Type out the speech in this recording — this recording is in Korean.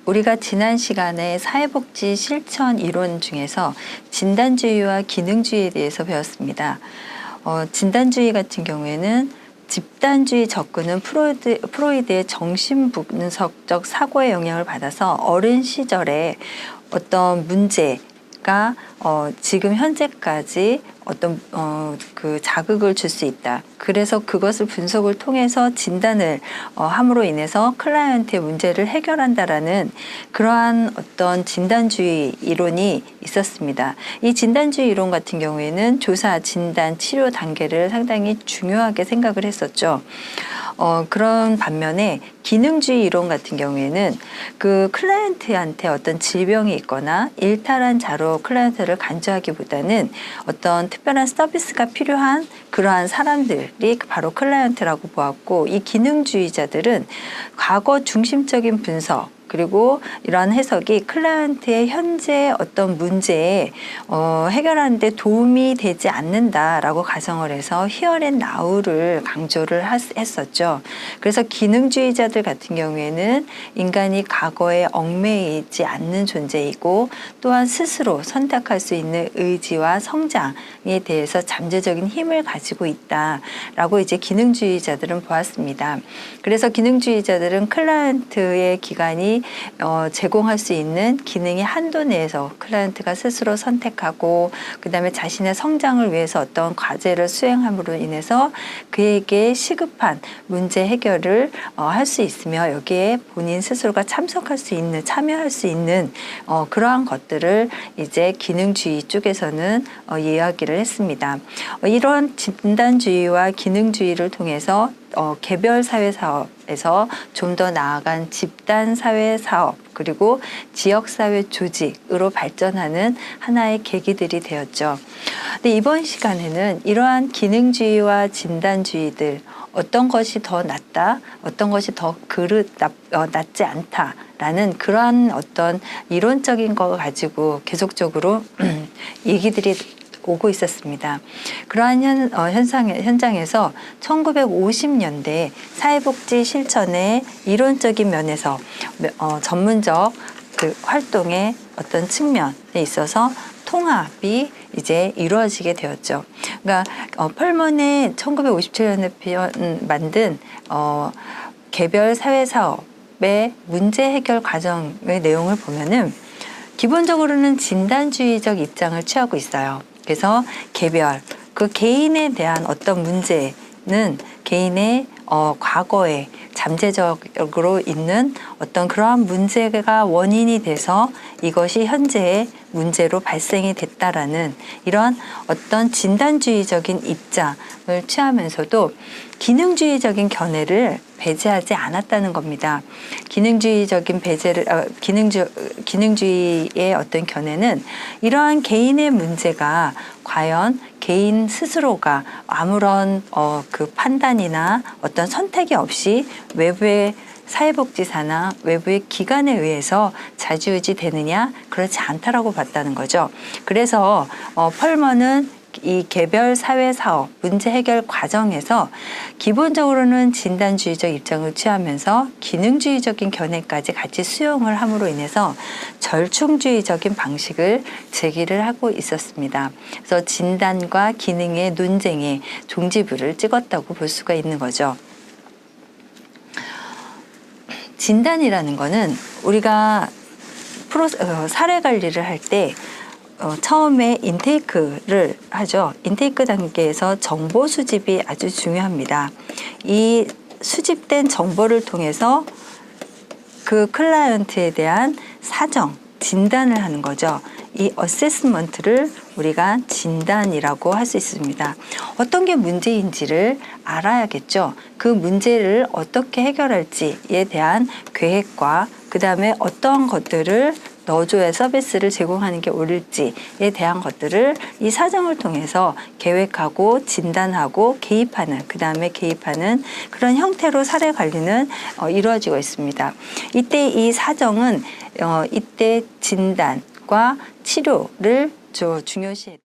우리가 지난 시간에 사회복지 실천 이론 중에서 진단주의와 기능주의에 대해서 배웠습니다. 진단주의 같은 경우에는 집단주의 접근은 프로이드의 정신분석적 사고의 영향을 받아서 어린 시절에 어떤 문제가 지금 현재까지 어떤 그 자극을 줄 수 있다. 그래서 그것을 분석을 통해서 진단을 함으로 인해서 클라이언트의 문제를 해결한다라는 그러한 어떤 진단주의 이론이 있었습니다. 이 진단주의 이론 같은 경우에는 조사, 진단, 치료 단계를 상당히 중요하게 생각을 했었죠. 그런 반면에 기능주의 이론 같은 경우에는 그 클라이언트한테 어떤 질병이 있거나 일탈한 자로 클라이언트를 간주하기보다는 어떤 특별한 서비스가 필요한 그러한 사람들이 바로 클라이언트라고 보았고, 이 기능주의자들은 과거 중심적인 분석 그리고 이러한 해석이 클라이언트의 현재 어떤 문제에 해결하는 데 도움이 되지 않는다라고 가정을 해서 here and now를 강조를 했었죠. 그래서 기능주의자들 같은 경우에는 인간이 과거에 얽매이지 않는 존재이고, 또한 스스로 선택할 수 있는 의지와 성장에 대해서 잠재적인 힘을 가지고 있다라고 이제 기능주의자들은 보았습니다. 그래서 기능주의자들은 클라이언트의 기간이 제공할 수 있는 기능의 한도 내에서 클라이언트가 스스로 선택하고, 그 다음에 자신의 성장을 위해서 어떤 과제를 수행함으로 인해서 그에게 시급한 문제 해결을 할 수 있으며, 여기에 본인 스스로가 참여할 수 있는 그러한 것들을 이제 기능주의 쪽에서는 이야기를 했습니다. 이런 진단주의와 기능주의를 통해서 개별 사회 사업에서 좀 더 나아간 집단 사회 사업 그리고 지역 사회 조직으로 발전하는 하나의 계기들이 되었죠. 근데 이번 시간에는 이러한 기능주의와 진단주의들, 어떤 것이 더 낫다, 어떤 것이 더 낫지 않다라는 그러한 어떤 이론적인 거 가지고 계속적으로 얘기들이 오고 있었습니다. 그러한 현장에서 1950년대 사회복지 실천의 이론적인 면에서 전문적 그 활동의 어떤 측면에 있어서 통합이 이제 이루어지게 되었죠. 그러니까 펄먼의 1957년에 만든 개별 사회 사업의 문제 해결 과정의 내용을 보면은 기본적으로는 진단주의적 입장을 취하고 있어요. 그래서 개별, 그 개인에 대한 어떤 문제는 개인의 과거에 잠재적으로 있는 어떤 그러한 문제가 원인이 돼서 이것이 현재의 문제로 발생이 됐다라는 이런 어떤 진단주의적인 입장을 취하면서도 기능주의적인 견해를 배제하지 않았다는 겁니다. 기능주의적인 기능주의의 어떤 견해는 이러한 개인의 문제가 과연 개인 스스로가 아무런 그 판단이나 어떤 선택이 없이 외부의 사회복지사나 외부의 기관에 의해서 좌지우지 되느냐, 그렇지 않다라고 봤다는 거죠. 그래서 펄먼은 이 개별 사회 사업 문제 해결 과정에서 기본적으로는 진단주의적 입장을 취하면서 기능주의적인 견해까지 같이 수용을 함으로 인해서 절충주의적인 방식을 제기를 하고 있었습니다. 그래서 진단과 기능의 논쟁의 종지부를 찍었다고 볼 수가 있는 거죠. 진단이라는 거는 우리가 사례 관리를 할 때 처음에 인테이크를 하죠. 인테이크 단계에서 정보 수집이 아주 중요합니다. 이 수집된 정보를 통해서 그 클라이언트에 대한 사정, 진단을 하는 거죠. 이 어세스먼트를 우리가 진단이라고 할 수 있습니다. 어떤 게 문제인지를 알아야겠죠. 그 문제를 어떻게 해결할지에 대한 계획과 그 다음에 어떤 것들을 넣어줘야 서비스를 제공하는 게 옳을지에 대한 것들을 이 사정을 통해서 계획하고 진단하고 개입하는, 그 다음에 개입하는 그런 형태로 사례 관리는 이루어지고 있습니다. 이때 이 사정은 이때 진단과 치료를 중요시